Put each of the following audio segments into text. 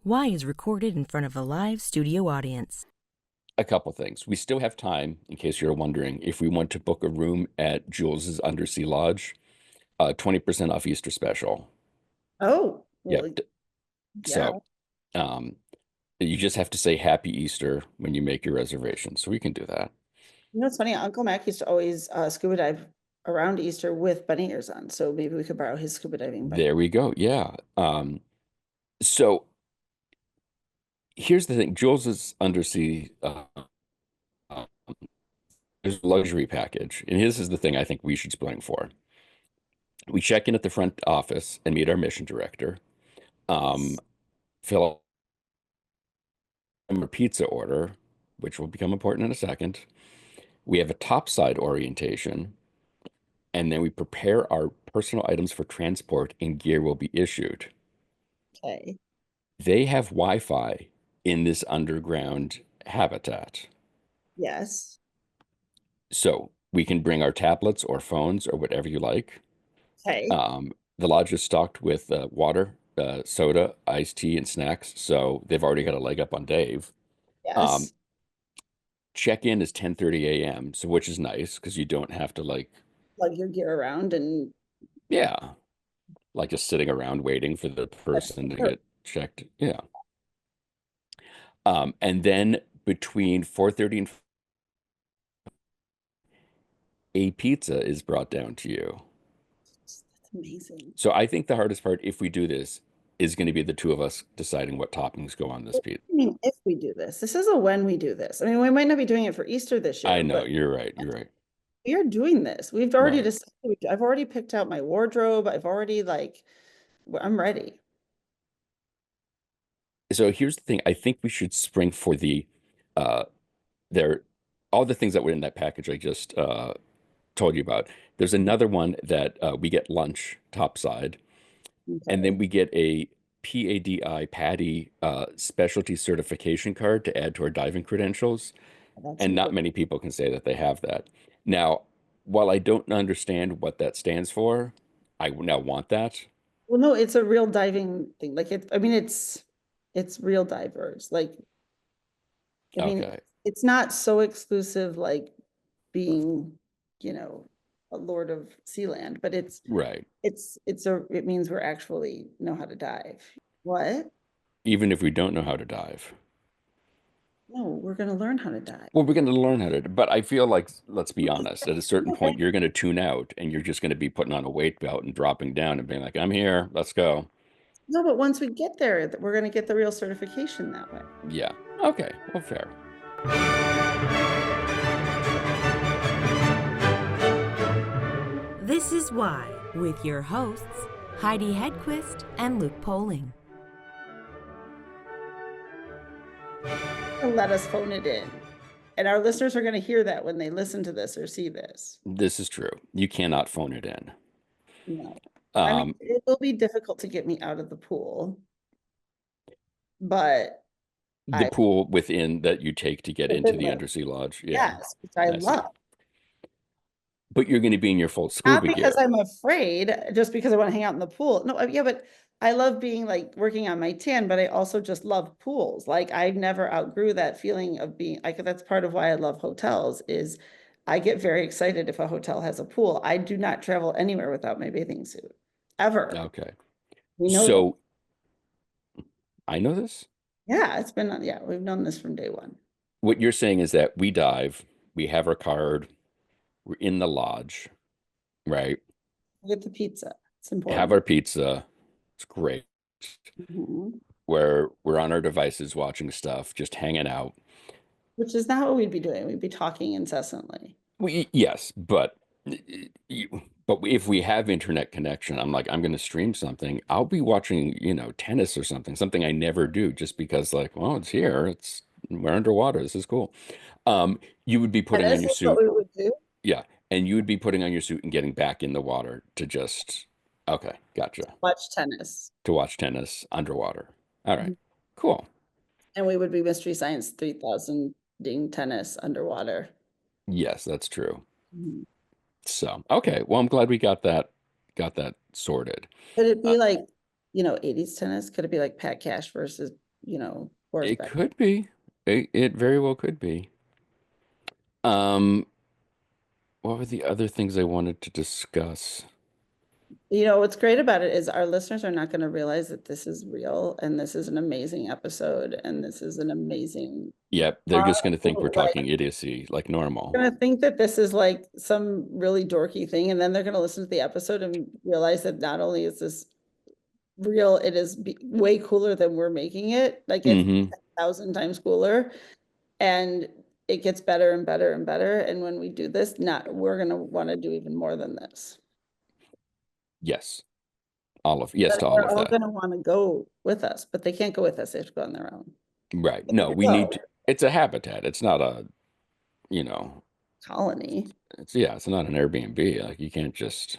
Y is recorded in front of a live studio audience. A couple things. We still have time, in case you're wondering, if we want to book a room at Jules's Undersea Lodge, 20% off Easter special. Oh, well, Yep. yeah. So, um, you just have to say Happy Easter when you make your reservation. So we can do that. You know, it's funny. Uncle Mac used to always scuba dive around Easter with bunny ears on. So maybe we could borrow his scuba diving bunny. There we go. Yeah. So here's the thing. Jules's Undersea uh, is a luxury package. And this is the thing I think we should spring for. We check in at the front office and meet our mission director. Um, fill a pizza order, which will become important in a second. We have a topside orientation, and then we prepare our personal items for transport and gear will be issued. Okay. They have Wi-Fi in this underground habitat. Yes. So we can bring our tablets or phones or whatever you like. Okay. The lodge is stocked with water, soda, iced tea, and snacks. So they've already got a leg up on Dave. Um, Yes. check-in is 10:30 a.m., so which is nice because you don't have to like, Plug your gear around and yeah, like just sitting around waiting for the that's the person to perk. get checked. Yeah. And then between 4:30 and a pizza is brought down to you. That's amazing. So I think the hardest part, if we do this, is going to be the two of us deciding what toppings go on this pizza. I mean, if we do this, this is a when we do this. I mean, we might not be doing it for Easter this I year, know, but you're right. You're right. we are doing this. We've already Right. decided. I've already picked out my wardrobe. I've already like, I'm ready. So here's the thing. I think we should spring for the uh there all the things that were in that package I just told you about. There's another one that we get lunch topside, and then Okay. we get a PADI specialty certification card to add to our diving credentials. That's And not important. many people can say that they have that. Now, while I don't understand what that stands for, I now want that. Well, no, it's a real diving thing. Like I mean, it's real divers. Like, I mean, Okay. it's not so exclusive like being, you know, a Lord of Sealand, but Right. it means we're actually know how to dive. What? Even if we don't know how to dive. No, we're gonna learn how to dive. Well, we're going to learn how to, but I feel like, let's be honest, at a certain Okay. point, you're going to tune out and you're just going to be putting on a weight belt and dropping down and being like, I'm here, let's go. No, but once we get there, we're gonna get the real certification that way. Yeah. Okay. Well, fair. This is Why, with your hosts, Heidi Hedquist and Luke Poling. And let us phone it in. And our listeners are gonna hear that when they listen to this or see this. This is true. You cannot phone it in. No. I mean, Um, it will be difficult to get me out of the pool, but the I, pool within that you take to get into within the the, undersea lodge. Yeah. yes, which I I see. love. But you're going to be in your full Not scuba because gear. I'm afraid, just because I want to hang out in the pool. No, yeah, but I love being like working on my tan, but I also just love pools. Like I never outgrew that feeling of being like that's part of why I love hotels is I get very excited if a hotel has a pool. I do not travel anywhere without my bathing suit. Ever. Okay. We know that. So I know this. Yeah, yeah, we've known this from day one. What you're saying is that we dive, we have our card, we're in the lodge, right? Get the pizza. It's Have important. our pizza. It's great. Mhm. We're on our devices watching stuff, just hanging out. Which is not what we'd be doing. We'd be talking incessantly. Yes, but if we have internet connection, I'm like, I'm going to stream something. I'll be watching, tennis or something I never do just because like, well, it's here. We're underwater. This is cool. You would be And putting on this your is what suit. we would do. Yeah. And you would be putting on your suit and getting back in the water to just, okay, gotcha. Watch tennis. To watch tennis underwater. All right, Mhm. cool. And we would be Mystery Science 3000 ding tennis underwater. Yes, that's true. Mhm. So, okay. Well, I'm glad we got that sorted. Could it Uh, be like, 80s tennis? Could it be like Pat Cash versus work It better. could be. It very well could be. Um, what were the other things I wanted to discuss? What's great about it is our listeners are not going to realize that this is real and this is an amazing episode and this is an amazing Yep, they're just going to think we're like talking idiocy like normal. gonna think that this is like some really dorky thing, and then they're gonna listen to the episode and realize that not only is this real, it is way cooler than we're making it. Like it's Hmm. 1,000 times cooler, and it gets better and better and better. And when we do this, we're gonna want to do even more than this. Yes, yes to all They're of all that. gonna want to go with us, but they can't go with us. They have to go on their own. Right. No, we need to, it's a habitat. It's not a, you know, Colony, it's not an Airbnb. Like you can't just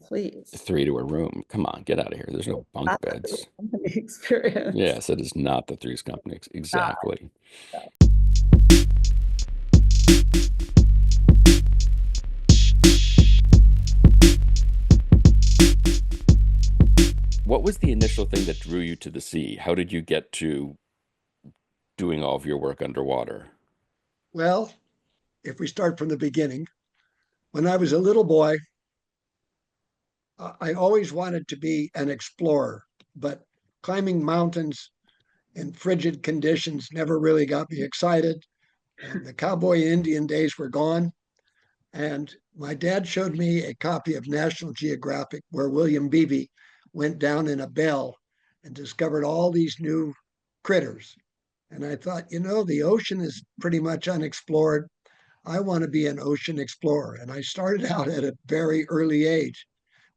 please. three to a room. Come on, get out of here. There's no bunk Not the beds. company experience. Yes, it is not the Three's Company. Not. Exactly. What was the initial thing that drew you to the sea? How did you get to doing all of your work underwater? Well, if we start from the beginning, when I was a little boy, I always wanted to be an explorer, but climbing mountains in frigid conditions never really got me excited. And the cowboy and Indian days were gone. And my dad showed me a copy of National Geographic where William Beebe went down in a bell and discovered all these new critters. And I thought, the ocean is pretty much unexplored. I want to be an ocean explorer. And I started out at a very early age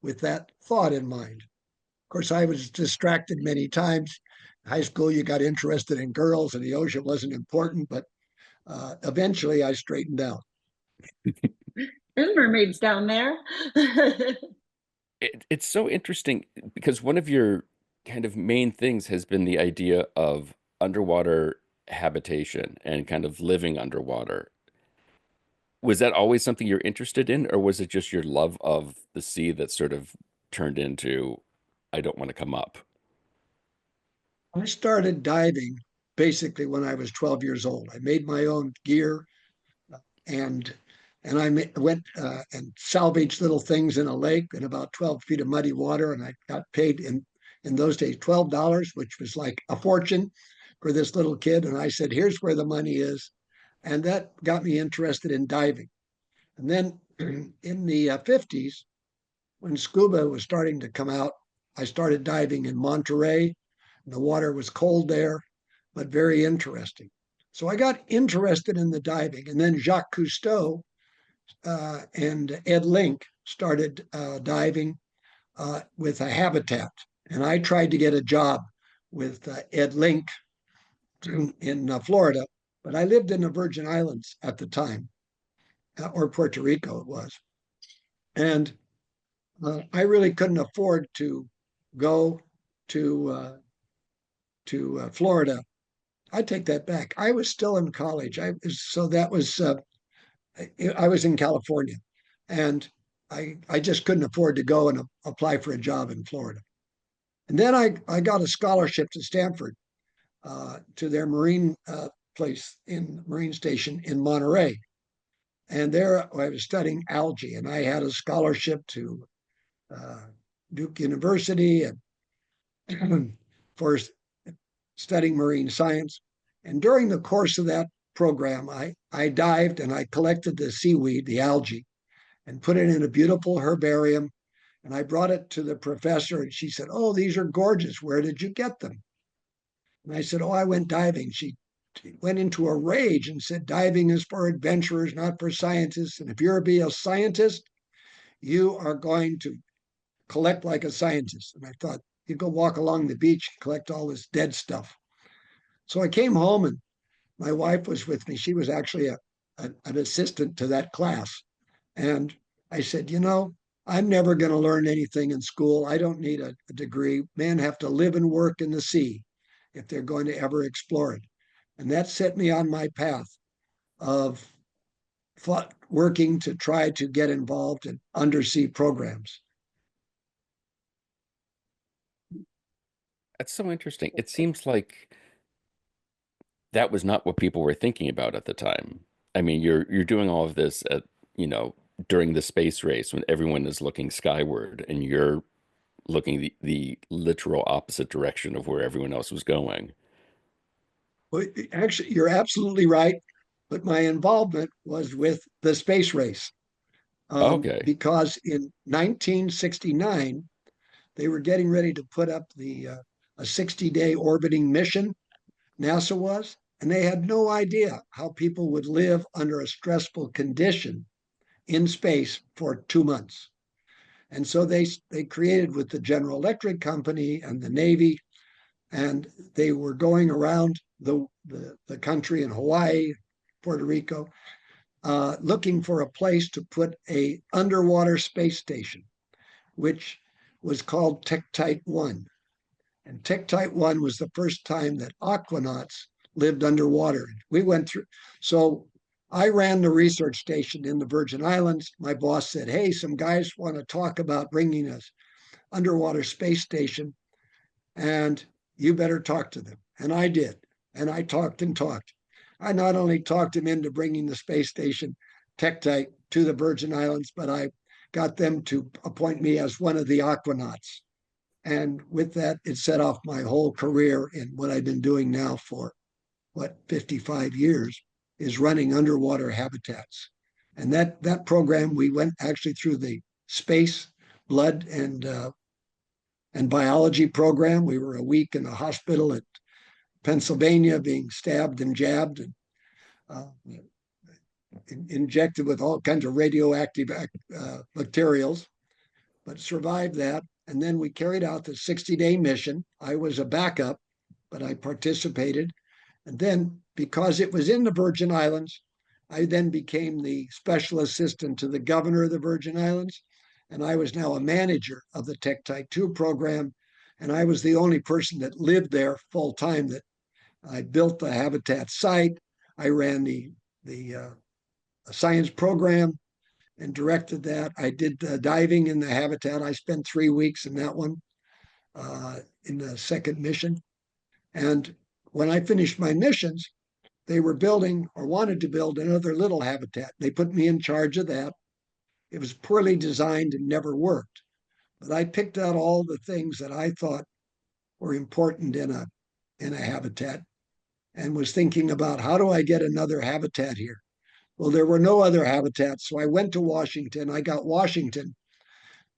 with that thought in mind. Of course, I was distracted many times. In high school, you got interested in girls, and the ocean wasn't important, but eventually I straightened out. There's mermaids down there. It's so interesting because one of your kind of main things has been the idea of underwater habitation and kind of living underwater. Was that always something you're interested in, or was it just your love of the sea that sort of turned into, I don't want to come up? I started diving basically when I was 12 years old. I made my own gear and went and salvaged little things in a lake in about 12 feet of muddy water, and I got paid in those days $12, which was like a fortune for this little kid. And I said, "Here's where the money is," and that got me interested in diving. And then in the 50s, when scuba was starting to come out, I started diving in Monterey. The water was cold there, but very interesting. So I got interested in the diving. And then Jacques Cousteau and Ed Link started diving with a habitat. And I tried to get a job with Ed Link in Florida, but I lived in the Virgin Islands at the time, or Puerto Rico it was. And I really couldn't afford to go to Florida. I take that back. I was still in college. I was in California, and I just couldn't afford to go and apply for a job in Florida. And then I got a scholarship to Stanford to their marine marine station in Monterey, and there I was studying algae, and I had a scholarship to uh, Duke University and for studying marine science. And during the course of that program, I dived and I collected the seaweed, the algae, and put it in a beautiful herbarium. And I brought it to the professor, and she said, "Oh, these are gorgeous. Where did you get them?" And I said, "Oh, I went diving." She went into a rage and said, "Diving is for adventurers, not for scientists. And if you're to be a scientist, you are going to collect like a scientist." And I thought, you go walk along the beach and collect all this dead stuff. So I came home and my wife was with me. She was actually an assistant to that class. And I said, I'm never going to learn anything in school. I don't need a degree. Men have to live and work in the sea if they're going to ever explore it. And that set me on my path of working to try to get involved in undersea programs. That's so interesting. It seems like that was not what people were thinking about at the time. I mean, you're doing all of this at, you know, during the space race when everyone is looking skyward and you're looking the literal opposite direction of where everyone else was going. Well, actually, you're absolutely right. But my involvement was with the space race Okay. because in 1969, they were getting ready to put up a 60-day orbiting mission, NASA was, and they had no idea how people would live under a stressful condition in space for 2 months. And so they created with the General Electric Company and the Navy, and they were going around the country in Hawaii, Puerto Rico, looking for a place to put a underwater space station, which was called Tektite 1. And Tektite 1 was the first time that aquanauts lived underwater. We went through, so I ran the research station in the Virgin Islands. My boss said, hey, some guys want to talk about bringing us underwater space station, and you better talk to them. And I did. And I talked and talked. I not only talked them into bringing the space station Tektite to the Virgin Islands, but I got them to appoint me as one of the aquanauts. And with that, it set off my whole career in what I've been doing now for 55 years, is running underwater habitats. And that program, we went actually through the space, blood, and biology program. We were a week in the hospital at Pennsylvania being stabbed and jabbed and injected with all kinds of radioactive materials, but survived that. And then we carried out the 60-day mission. I was a backup, but I participated. And then, because it was in the Virgin Islands, I then became the special assistant to the governor of the Virgin Islands. And I was now a manager of the Tektite 2 program. And I was the only person that lived there full time. That I built the habitat site. I ran the science program and directed that. I did diving in the habitat. I spent 3 weeks in that one, in the second mission. And when I finished my missions, they were building or wanted to build another little habitat. They put me in charge of that. It was poorly designed and never worked. But I picked out all the things that I thought were important in a habitat and was thinking about, how do I get another habitat here? Well, there were no other habitats. So I went to Washington. I got Washington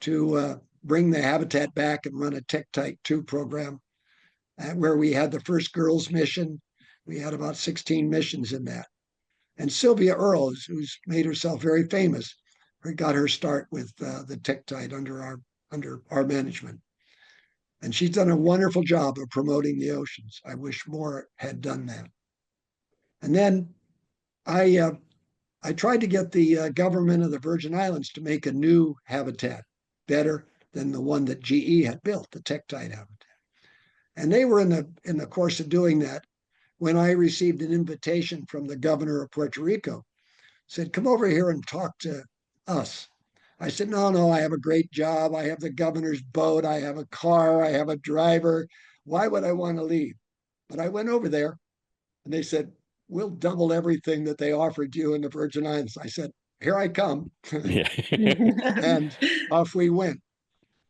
to bring the habitat back and run a Tektite 2 program, where we had the first girls mission. We had about 16 missions in that. And Sylvia Earle, who's made herself very famous, got her start with the Tektite under our management. And she's done a wonderful job of promoting the oceans. I wish more had done that. And then I tried to get the government of the Virgin Islands to make a new habitat better than the one that GE had built, the Tektite habitat. And they were in the course of doing that when I received an invitation from the governor of Puerto Rico. Said, come over here and talk to us. I said, no, I have a great job. I have the governor's boat. I have a car. I have a driver. Why would I want to leave? But I went over there and they said, we'll double everything that they offered you in the Virgin Islands. I said, here I come. Yeah. And off we went.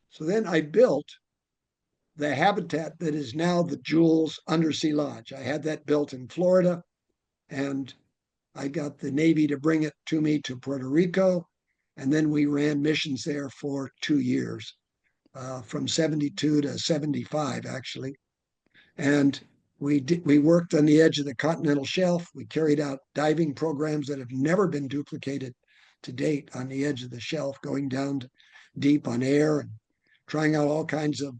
So then I built the habitat that is now the Jules Undersea Lodge. I had that built in Florida, and I got the Navy to bring it to me to Puerto Rico. And then we ran missions there for 2 years, from 72 to 75, actually. And we worked on the edge of the continental shelf. We carried out diving programs that have never been duplicated to date on the edge of the shelf, going down deep on air and trying out all kinds of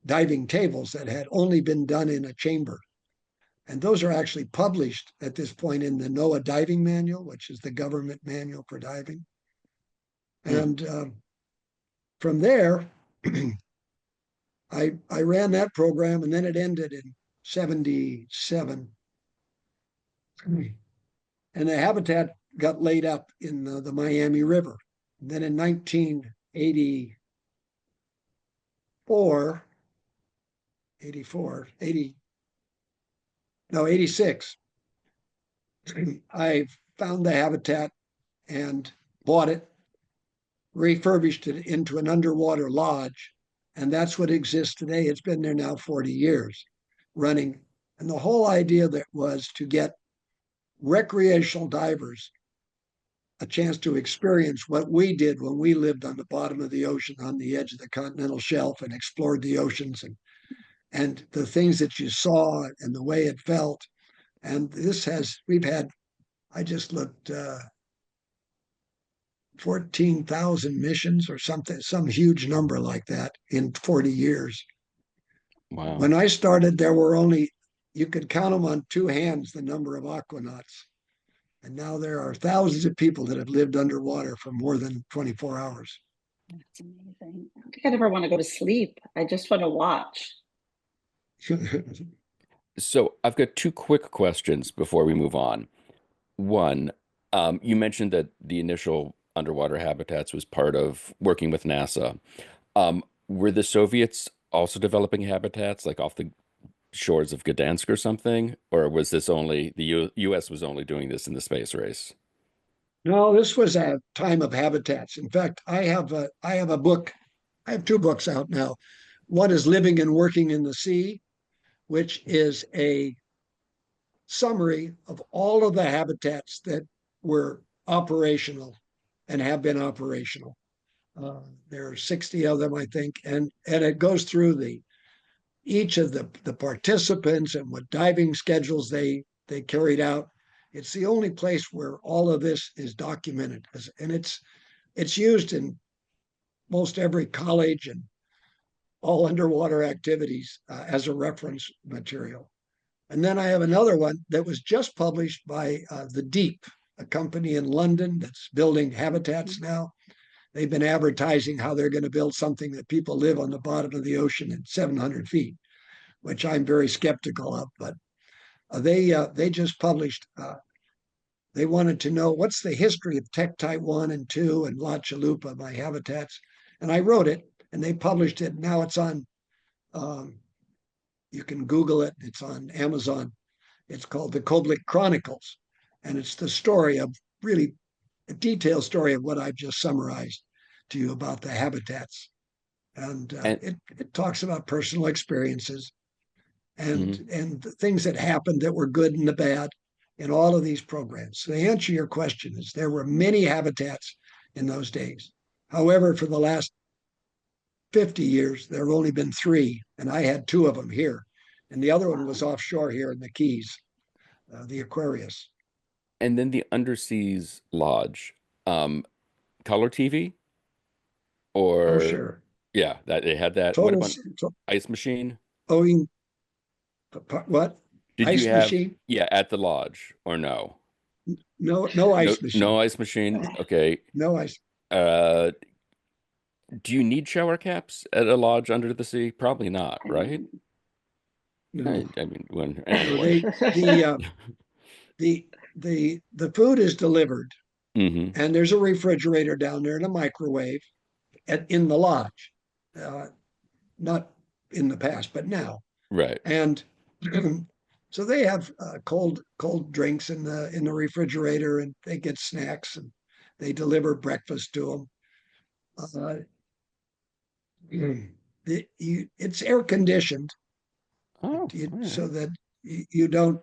diving tables that had only been done in a chamber. And those are actually published at this point in the NOAA Diving Manual, which is the government manual for diving. And from there, I ran that program, and then it ended in 77. And the habitat got laid up in the Miami River. And then in 1984, 84, 80, no, 86. I found the habitat and bought it, refurbished it into an underwater lodge. And that's what exists today. It's been there now 40 years running. And the whole idea that was to get recreational divers a chance to experience what we did when we lived on the bottom of the ocean on the edge of the continental shelf and explored the oceans and the things that you saw and the way it felt. And we've had, I just looked, 14,000 missions or something, some huge number like that in 40 years. Wow. When I started, there were only, you could count them on two hands, the number of aquanauts. And now there are thousands of people that have lived underwater for more than 24 hours. That's amazing. I don't think I'd ever want to go to sleep. I just want to watch. So I've got two quick questions before we move on. One, you mentioned that the initial underwater habitats was part of working with NASA. Were the Soviets also developing habitats like off the shores of Gdansk or something? Or was this only the US was only doing this in the space race? No, this was a time of habitats. In fact, I have a book. I have two books out now. One is Living and Working in the Sea, which is a summary of all of the habitats that were operational and have been operational. There are 60 of them, I think, and it goes through each of the participants and what diving schedules they carried out. It's the only place where all of this is documented, and it's used in most every college and all underwater activities as a reference material. And then I have another one that was just published by The Deep, a company in London that's building habitats now. They've been advertising how they're going to build something that people live on the bottom of the ocean at 700 feet, which I'm very skeptical of. But they just published. They wanted to know what's the history of Tektite 1 and 2 and La Chalupa, my habitats, and I wrote it, and they published it. Now it's on. You can Google it. It's on Amazon. It's called the Koblick Chronicles, and it's the story of really a detailed story of what I've just summarized to you about the habitats. And And it talks about personal experiences mhm. and the things that happened that were good and the bad in all of these programs. So the answer to your question is there were many habitats in those days. However, for the last 50 years, there have only been three, and I had two of them here. And the other one was offshore here in the Keys, the Aquarius. And then the Underseas Lodge, color TV Oh, or sure. yeah, that they had that. What Total, about ice machine? owing what? Did you Ice have, machine? yeah, at the lodge or no? No, no No, ice no machine. ice machine. Okay. No ice. Uh, do you need shower caps at a lodge under the sea? Probably not, right? No, I mean, when no. anyway. The the food is delivered, Hmm. and there's a refrigerator down there and a microwave in the lodge. Uh, Not in the past, but now. Right. And so they have cold drinks in the refrigerator, and they get snacks, and they deliver breakfast to them. It's air conditioned Oh, all so right. that you don't.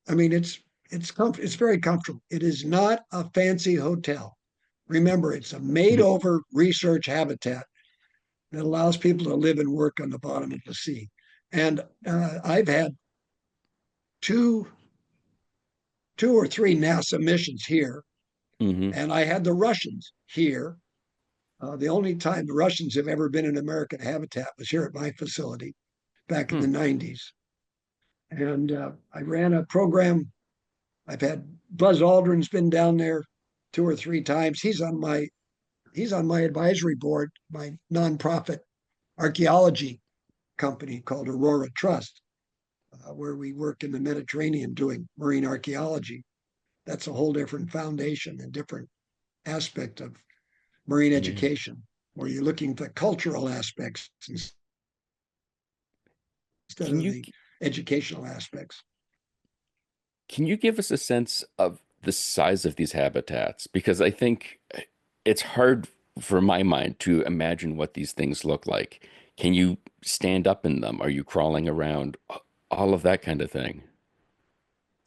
I mean, it's very comfortable. It is not a fancy hotel. Remember, it's a made over research habitat that allows people to live and work on the bottom of the sea. And I've had two or three NASA missions here, Hmm. and I had the Russians here. The only time the Russians have ever been in American habitat was here at my facility back in Hmm. the 90s. And I ran a program. I've had Buzz Aldrin's been down there two or three times. He's on my advisory board, my nonprofit archaeology company called Aurora Trust, where we work in the Mediterranean doing marine archaeology. That's a whole different foundation and different aspect of marine Yeah. education, where you're looking at the cultural aspects. instead Can of you the educational aspects. can you give us a sense of the size of these habitats? Because I think it's hard for my mind to imagine what these things look like. Can you stand up in them? Are you crawling around? All of that kind of thing.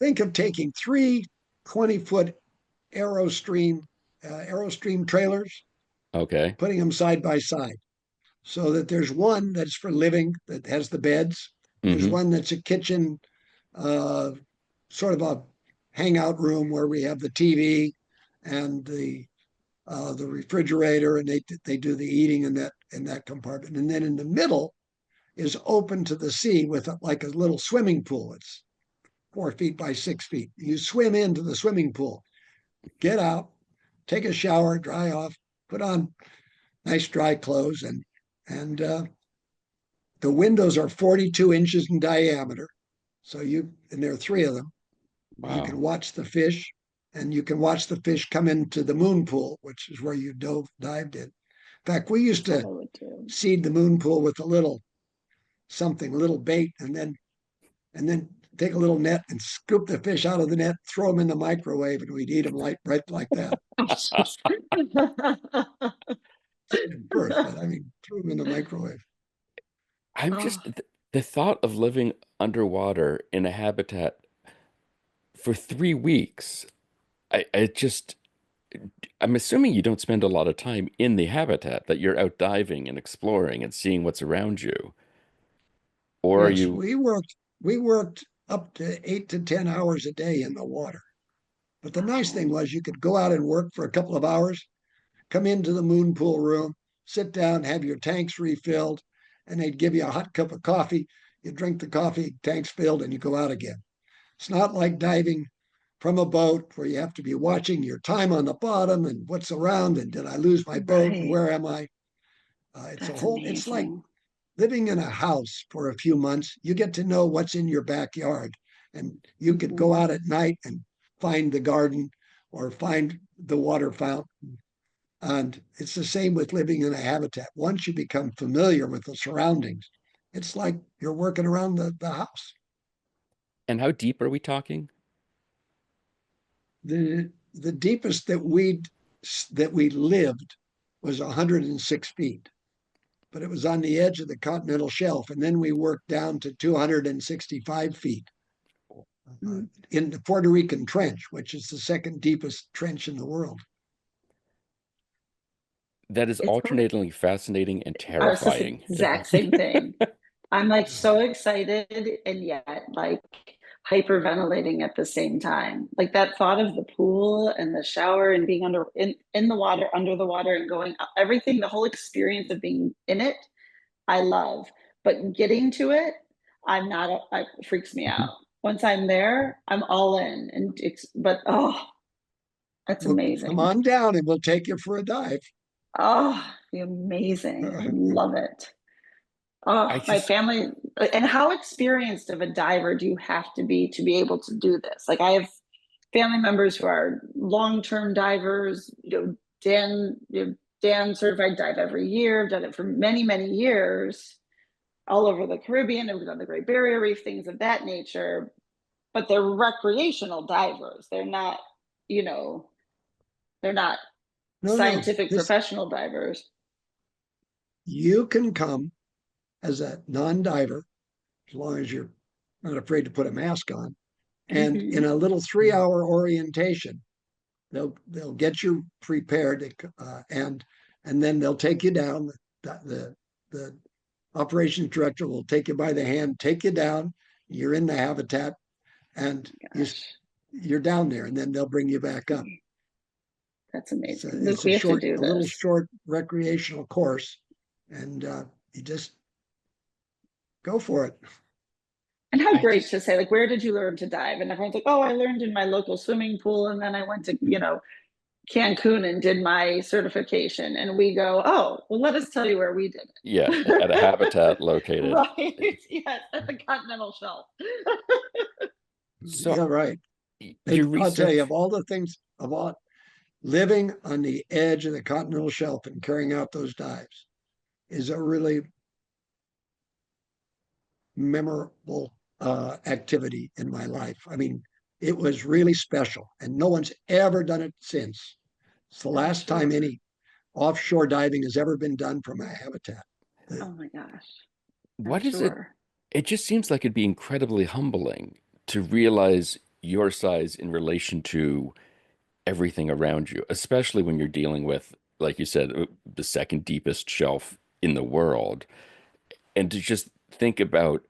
Think of taking three 20-foot Aerostream trailers, Okay. putting them side by side, so that there's one that's for living that has the beds. There's Hmm. one that's a kitchen, uh, sort of a hangout room where we have the TV and the refrigerator, and they do the eating in that compartment. And then in the middle is open to the sea with like a little swimming pool. It's 4 feet by 6 feet. You swim into the swimming pool, get out, take a shower, dry off, put on nice dry clothes, and the windows are 42 inches in diameter. So and there are three of them. You can Wow. watch the fish, and you can watch the fish come into the moon pool, which is where you dived in. In fact, we used That's what to I would do. seed the moon pool with a little something, a little bait, and then take a little net and scoop the fish out of the net, throw them in the microwave, and we'd eat them right like that. First, but I mean, threw them in the microwave. I'm Oh, just the thought of living underwater in a habitat for 3 weeks. I just I'm assuming you don't spend a lot of time in the habitat, that you're out diving and exploring and seeing what's around you. Or are Yes, you, we worked up to 8 to 10 hours a day in the water. But the nice thing wow. was you could go out and work for a couple of hours, come into the moon pool room, sit down, have your tanks refilled, and they'd give you a hot cup of coffee. You drink the coffee, tanks filled, and you go out again. It's not like diving from a boat where you have to be watching your time on the bottom and what's around and did I lose my boat and Right. where am I? That's It's like amazing. living in a house for a few months. You get to know what's in your backyard, and you could go Mhm. out at night and find the garden or find the water fountain. And it's the same with living in a habitat. Once you become familiar with the surroundings, it's like you're working around the house. and how deep are we talking? The deepest that we lived was 106 feet, but it was on the edge of the continental shelf, and then we worked down to 265 feet uh, Mm. in the Puerto Rican Trench, which is the second deepest trench in the world. That is It's alternatingly fascinating and I was just the terrifying. exact same thing. I'm like so excited and yet like hyperventilating at the same time. Like that thought of the pool and the shower and being in the water, under the water and going everything, the whole experience of being in it, I love. But getting to it, I'm not it freaks me out. Once I'm there, I'm all in. And it's but oh, that's Well, come amazing. on down and we'll take you for a dive. Oh, amazing. I love it. I Oh, my just, family, and how experienced of a diver do you have to be able to do this? Like I have family members who are long-term divers, Dan certified dive every year, done it for many, many years, all over the Caribbean, and we've done the Great Barrier Reef, things of that nature. But they're recreational divers. They're not, you know, they're not No, no, scientific this professional divers. you can come as a non-diver as long as you're not afraid to put a mask on. And in Mhm. a little 3-hour orientation, they'll get you prepared, and then they'll take you down. The operations director will take you by the hand, take you down. You're in the habitat, and Gosh, you're down there, and then they'll bring you back up. that's It's amazing. a, Luke, it's a we have to short, do a little this. short recreational course, and you just go for it. And how I great just, to say, like, where did you learn to dive? And everyone's like, oh, I learned in my local swimming pool. And then I went to, Cancun and did my certification. And we go, oh, well, let us tell you where we did yeah, at a it. habitat located. Right. Yes, at the continental shelf. So Yeah, right. your I'll tell you, of research, all the things, of all living on the edge of the continental shelf and carrying out those dives is a really memorable activity in my life. I mean, it was really special, and no one's ever done it since. It's the last time any offshore diving has ever been done from a habitat. Oh my gosh. What I'm is it? sure. It just seems like it'd be incredibly humbling to realize your size in relation to everything around you, especially when you're dealing with, like you said, the second deepest shelf in the world. And to just think about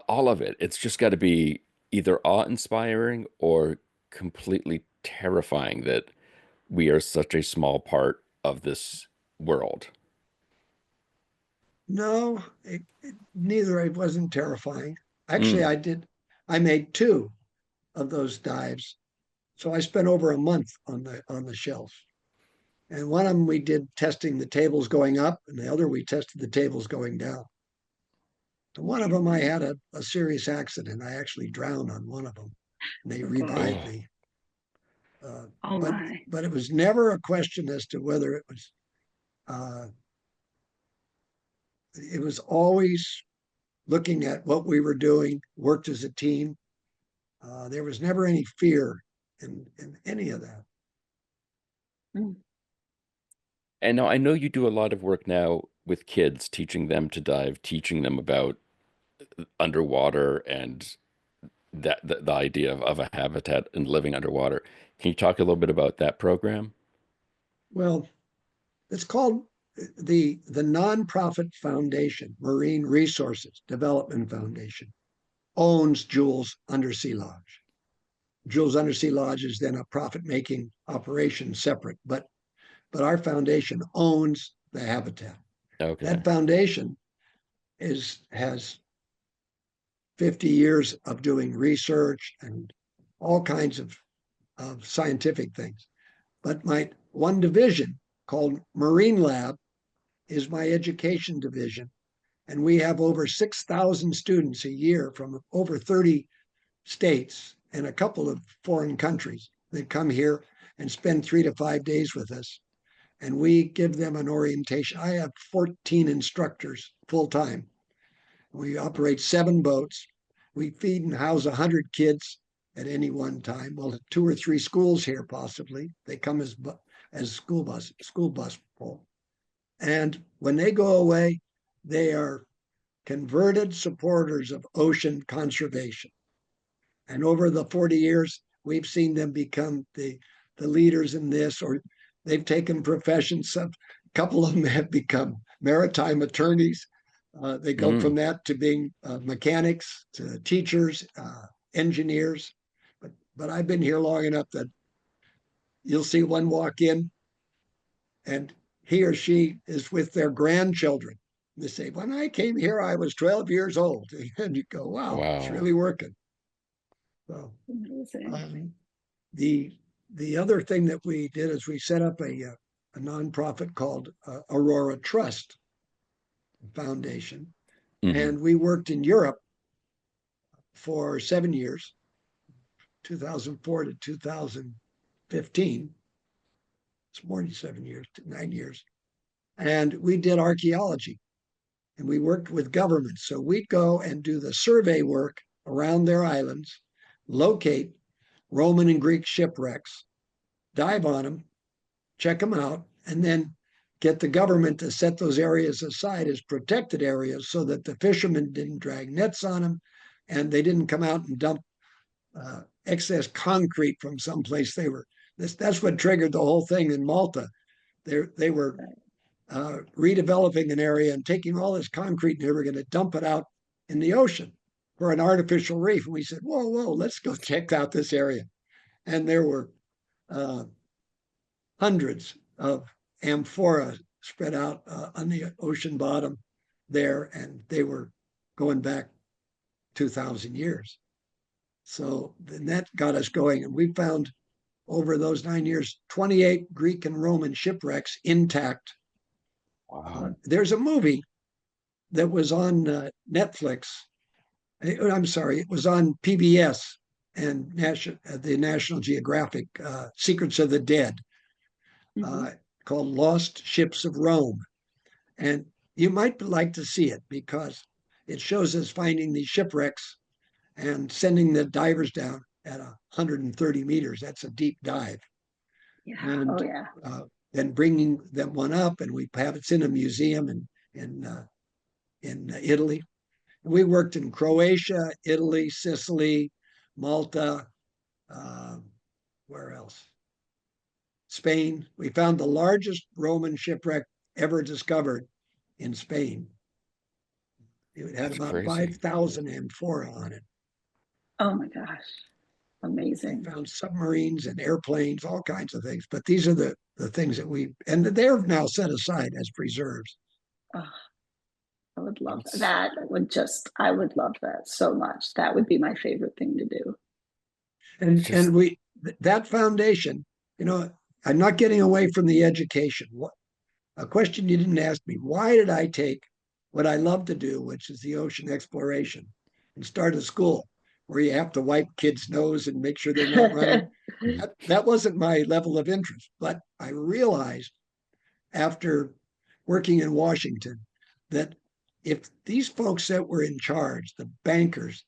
all of it, it's just got to be either awe-inspiring or completely terrifying that we are such a small part of this world. No, neither. It wasn't terrifying. Actually, Mm, I made two of those dives. So I spent over a month on the shelf. And one of them we did testing the tables going up, and the other we tested the tables going down. And one of them I had a serious accident. I actually drowned on one of them, and they Oh revived gosh. oh, me. Uh, Oh but my. but it was never a question as to whether it was. It was always looking at what we were doing, worked as a team. There was never any fear in any of that. Mm. and now I know you do a lot of work now with kids, teaching them to dive, teaching them about underwater and that the idea of a habitat and living underwater. Can you talk a little bit about that program? Well, it's called the nonprofit foundation, Marine Resources Development Foundation, owns Jules Undersea Lodge. Jules Undersea Lodge is then a profit-making operation separate, but our foundation owns the habitat. Okay. That foundation has 50 years of doing research and all kinds of scientific things. But my one division called Marine Lab is my education division. And we have over 6,000 students a year from over 30 states and a couple of foreign countries that come here and spend 3 to 5 days with us. And we give them an orientation. I have 14 instructors full time. We operate 7 boats. We feed and house 100 kids at any one time. Well, 2 or 3 schools here, possibly. They come as school bus full. And when they go away, they are converted supporters of ocean conservation. And over the 40 years, we've seen them become the leaders in this, or they've taken professions. A couple of them have become maritime attorneys. They go Mm, from that to being mechanics, to teachers, engineers. But I've been here long enough that you'll see one walk in and he or she is with their grandchildren. They say, when I came here, I was 12 years old. And you go, wow, it's wow. really working. So Amazing. the the other thing that we did is we set up a nonprofit called Aurora Trust Foundation. Hmm. And we worked in Europe for 7 years, 2004 to 2015. It's more than 7 years, 9 years. And we did archaeology and we worked with governments. So we'd go and do the survey work around their islands, locate Roman and Greek shipwrecks, dive on them, check them out, and then get the government to set those areas aside as protected areas so that the fishermen didn't drag nets on them and they didn't come out and dump excess concrete from someplace they were. That's what triggered the whole thing in Malta. They were redeveloping an area and taking all this concrete and they were going to dump it out in the ocean for an artificial reef. And we said, whoa, let's go check out this area. And there were uh, hundreds of amphora spread out on the ocean bottom there, and they were going back 2,000 years. So then that got us going, and we found over those 9 years 28 Greek and Roman shipwrecks intact. Wow. There's a movie that was on Netflix. I'm sorry, it was on PBS and the National Geographic, Secrets of the Dead, Mm-hmm. uh, called Lost Ships of Rome. And you might like to see it because it shows us finding these shipwrecks and sending the divers down at 130 meters. That's a deep dive. Yeah. And Oh yeah. then bringing them one up, and we have it's in a museum in Italy. We worked in Croatia, Italy, Sicily, Malta, uh, where else? Spain. We found the largest Roman shipwreck ever discovered in Spain. It had That's about crazy. 5,000 amphora on it. Oh my gosh. We Amazing. found submarines and airplanes, all kinds of things. But these are the things that and they're now set aside as preserves. Oh, I would love It's that. I would love that so much. That would be my favorite thing to do. just And that foundation, I'm not getting away from the education. What a question you didn't ask me. Why did I take what I love to do, which is the ocean exploration, and start a school where you have to wipe kids' nose and make sure they're not running? That wasn't my level of interest, but I realized after working in Washington that if these folks that were in charge, the bankers,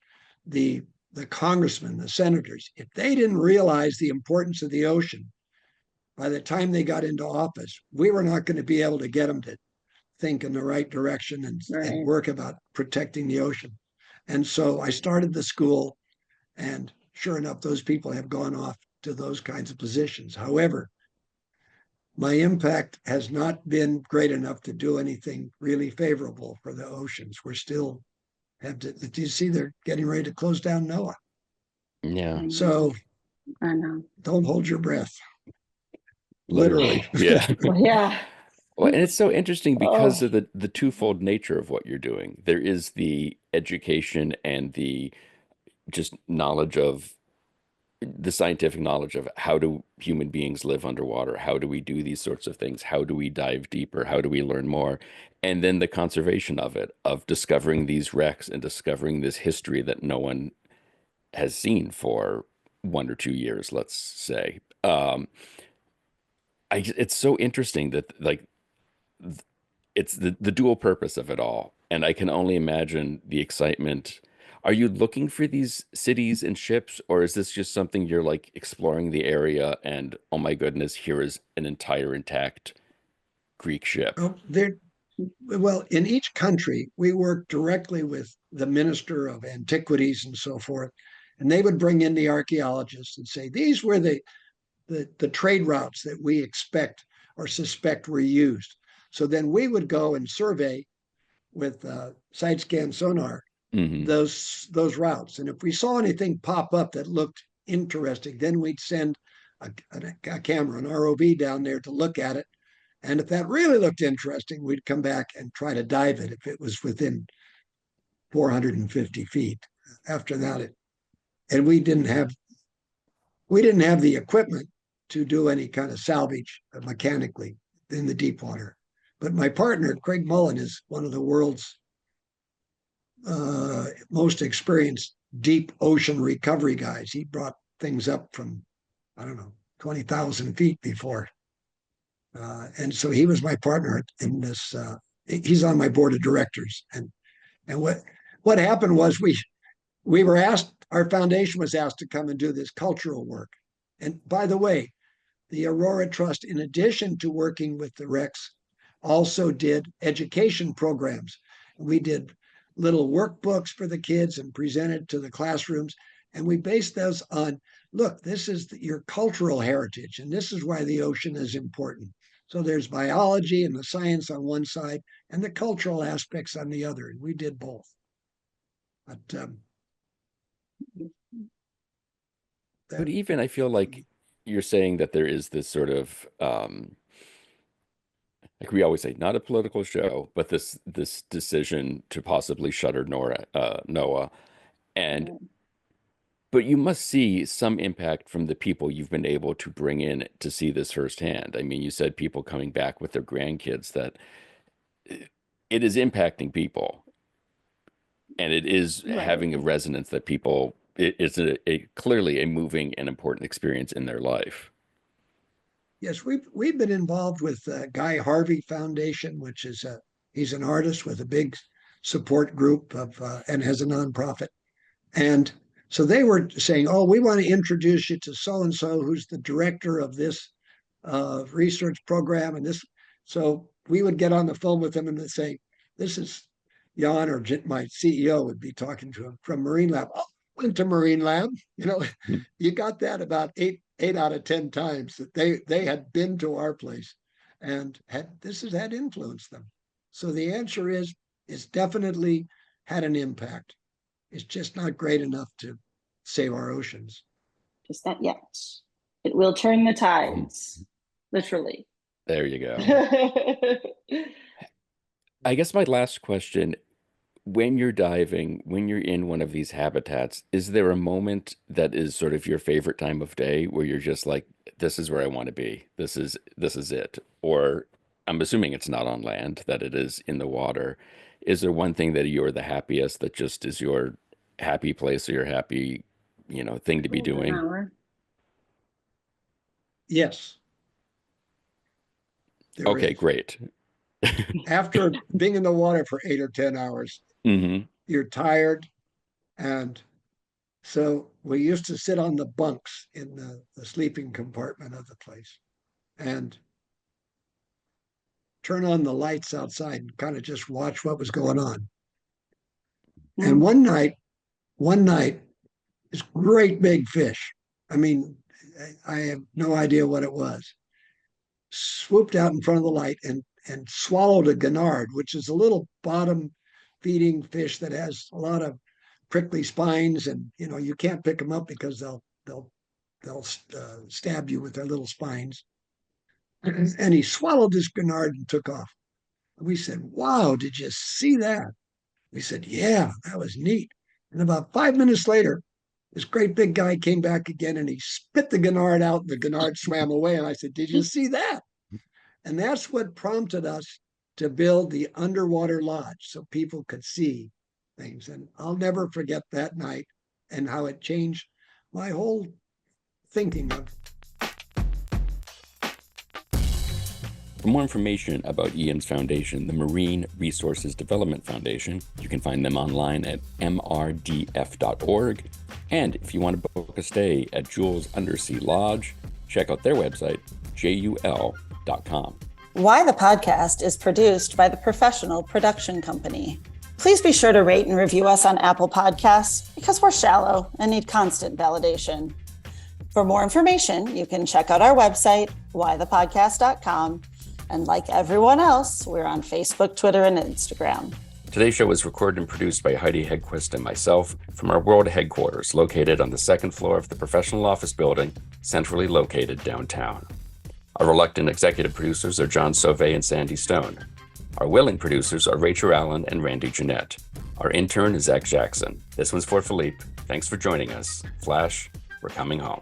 the the congressmen, the senators, if they didn't realize the importance of the ocean by the time they got into office, we were not going to be able to get them to think in the right direction and Right. work about protecting the ocean. And so I started the school, and sure enough, those people have gone off to those kinds of positions. However, my impact has not been great enough to do anything really favorable for the oceans. We're still have to, do you see they're getting ready to close down NOAA? yeah, So I know. don't hold your breath, literally. literally. Yeah. Well, yeah. Well, and it's so interesting because Oh, of the twofold nature of what you're doing. There is the education and the just knowledge of the scientific knowledge of how do human beings live underwater? How do we do these sorts of things? How do we dive deeper? How do we learn more? And then the conservation of it, of discovering these wrecks and discovering this history that no one has seen for 1 or 2 years, let's say. It's so interesting that like it's the dual purpose of it all. And I can only imagine the excitement. Are you looking for these cities and ships, or is this just something you're like exploring the area and oh my goodness, here is an entire intact Greek ship? Oh, well, in each country, we work directly with the minister of antiquities and so forth. And they would bring in the archaeologists and say, these were the trade routes that we expect or suspect were used. So then we would go and survey with side scan sonar Hmm. those routes. And if we saw anything pop up that looked interesting, then we'd send a camera, an ROV down there to look at it. And if that really looked interesting, we'd come back and try to dive it if it was within 450 feet. After that, and we didn't have the equipment to do any kind of salvage mechanically in the deep water. But my partner, Craig Mullen, is one of the world's most experienced deep ocean recovery guys. He brought things up from, I don't know, 20,000 feet before. And so he was my partner in this. He's on my board of directors. And what happened was we were asked, our foundation was asked to come and do this cultural work. And by the way, the Aurora Trust, in addition to working with the wrecks, also did education programs. We did little workbooks for the kids and presented to the classrooms. And we based those on, look, this is your cultural heritage, and this is why the ocean is important. So there's biology and the science on one side and the cultural aspects on the other. And we did both. But But that, even I feel like you're saying that there is this sort of like we always say, not a political show, but this decision to possibly shutter NOAA. And but you must see some impact from the people you've been able to bring in to see this firsthand. I mean, you said people coming back with their grandkids, that it is impacting people and it is right. having a resonance that people, it's a clearly a moving and important experience in their life. yes, we've been involved with Guy Harvey Foundation, which is he's an artist with a big support group and has a nonprofit. And so they were saying, "Oh, we want to introduce you to so and so, who's the director of this research program." And this, so we would get on the phone with them and they'd say, "This is Jan," or my CEO would be talking to him from Marine Lab. "Oh, went to Marine Lab." You got that about eight out of 10 times that they had been to our place, and this has had influenced them. So the answer is, it's definitely had an impact. It's just not great enough to save our oceans. Just not yet. It will turn the tides, literally. There you go. I guess my last question, when you're diving, when you're in one of these habitats, is there a moment that is sort of your favorite time of day where you're just like, this is where I want to be. This is it. Or I'm assuming it's not on land, that it is in the water. Is there one thing that you're the happiest, that just is your happy place or your happy, thing to be Golden doing? hour. Yes, there Okay, is. great. After being in the water for 8 or 10 hours, Hmm. you're tired. And so we used to sit on the bunks in the sleeping compartment of the place and turn on the lights outside and kind of just watch what was going on. And one night, this great big fish, I mean, I have no idea what it was, swooped out in front of the light and swallowed a gannard, which is a little bottom feeding fish that has a lot of prickly spines, and you can't pick them up because they'll stab you with their little spines. And he swallowed this gannard and took off. We said, "Wow, did you see that?" We said, "Yeah, that was neat." And about 5 minutes later, this great big guy came back again and he spit the gannard out, and the gannard swam away. And I said, "Did you see that?" And that's what prompted us to build the underwater lodge so people could see things. And I'll never forget that night and how it changed my whole thinking of. For more information about Ian's foundation, the Marine Resources Development Foundation, you can find them online at mrdf.org. And if you want to book a stay at Jules Undersea Lodge, check out their website, jul.com. Why the Podcast is produced by the Professional Production Company. Please be sure to rate and review us on Apple Podcasts because we're shallow and need constant validation. For more information, you can check out our website, whythepodcast.com. And like everyone else, we're on Facebook, Twitter, and Instagram. Today's show was recorded and produced by Heidi Hedquist and myself from our world headquarters, located on the second floor of the professional office building, centrally located downtown. Our reluctant executive producers are John Sauvé and Sandy Stone. Our willing producers are Rachel Allen and Randy Jeanette. Our intern is Zach Jackson. This one's for Philippe. Thanks for joining us. Flash, we're coming home.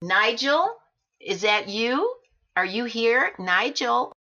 Nigel, is that you? Are you here, Nigel?